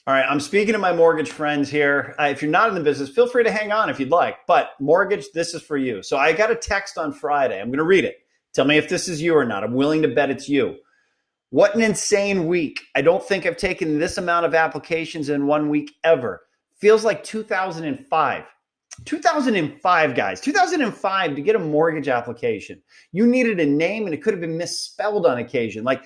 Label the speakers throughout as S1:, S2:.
S1: All right, I'm speaking to my mortgage friends here. If you're not in the business, feel free to hang on if you'd like. But mortgage, this is for you. So I got a text on Friday. I'm going to read it. Tell me if this is you or not. I'm willing to bet it's you. What an insane week. I don't think I've taken this amount of applications in 1 week ever. Feels like 2005. 2005, guys. 2005 to get a mortgage application. You needed a name and it could have been misspelled on occasion. Like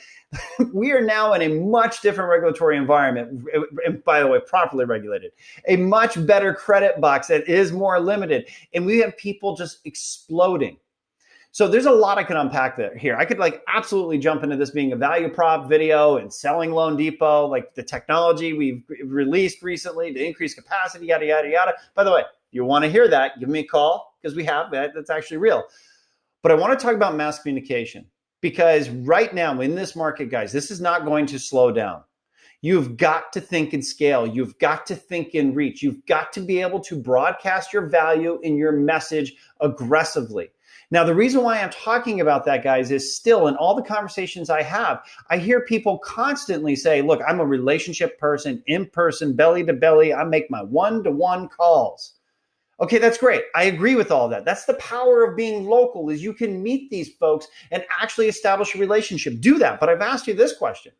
S1: we are now in a much different regulatory environment. And by the way, properly regulated, a much better credit box that is more limited. And we have people just exploding. So there's a lot I can unpack there here. I could absolutely jump into this being a value prop video and selling Loan Depot, like the technology we've released recently to increase capacity, yada, yada, yada. By the way, if you want to hear that, give me a call because we have that. That's actually real. But I want to talk about mass communication because right now in this market, guys, this is not going to slow down. You've got to think in scale. You've got to think in reach. You've got to be able to broadcast your value and your message aggressively. Now, the reason why I'm talking about that, guys, is still in all the conversations I have, I hear people constantly say, look, I'm a relationship person, in person, belly to belly. I make my one-to-one calls. Okay, that's great. I agree with all that. That's the power of being local is you can meet these folks and actually establish a relationship. Do that. But I've asked you this question.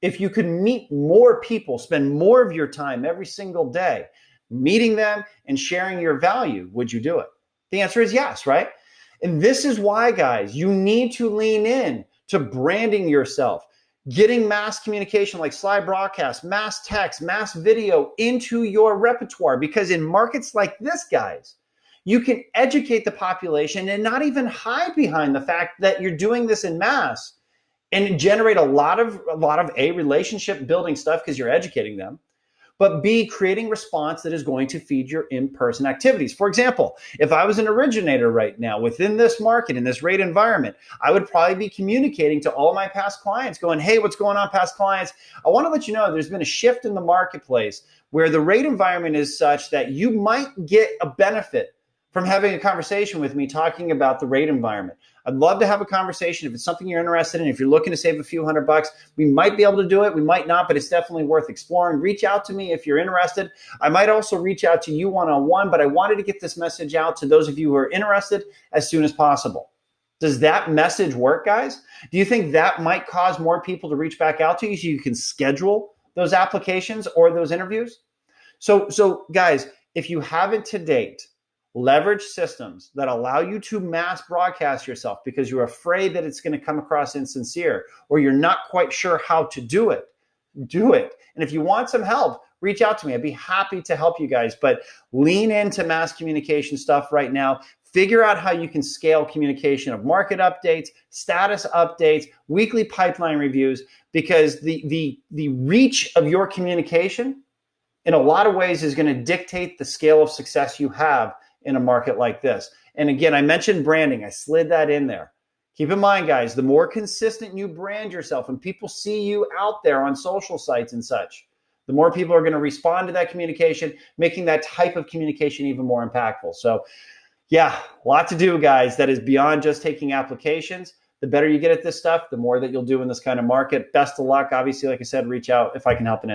S1: If you could meet more people, spend more of your time every single day meeting them and sharing your value, would you do it? The answer is yes, right? And this is why, guys, you need to lean in to branding yourself, getting mass communication like slide broadcast, mass text, mass video into your repertoire. Because in markets like this, guys, you can educate the population and not even hide behind the fact that you're doing this in mass and generate a lot of A, relationship building stuff because you're educating them, but B, creating response that is going to feed your in-person activities. For example, if I was an originator right now within this market, in this rate environment, I would probably be communicating to all my past clients going, hey, what's going on, past clients? I want to let you know there's been a shift in the marketplace where the rate environment is such that you might get a benefit from having a conversation with me talking about the rate environment. I'd love to have a conversation. If it's something you're interested in, if you're looking to save a few $100, we might be able to do it. We might not, but it's definitely worth exploring. Reach out to me if you're interested. I might also reach out to you one-on-one, but I wanted to get this message out to those of you who are interested as soon as possible. Does that message work, guys? Do you think that might cause more people to reach back out to you so you can schedule those applications or those interviews? So guys, if you haven't to date, leverage systems that allow you to mass broadcast yourself because you're afraid that it's going to come across insincere or you're not quite sure how to do it. Do it. And if you want some help, reach out to me. I'd be happy to help you guys, but lean into mass communication stuff right now. Figure out how you can scale communication of market updates, status updates, weekly pipeline reviews, because the reach of your communication in a lot of ways is going to dictate the scale of success you have in a market like this. And again, I mentioned branding. I slid that in there. Keep in mind, guys, the more consistent you brand yourself and people see you out there on social sites and such, the more people are going to respond to that communication, making that type of communication even more impactful. So yeah, a lot to do, guys. That is beyond just taking applications. The better you get at this stuff, the more that you'll do in this kind of market. Best of luck. Obviously, like I said, reach out if I can help in any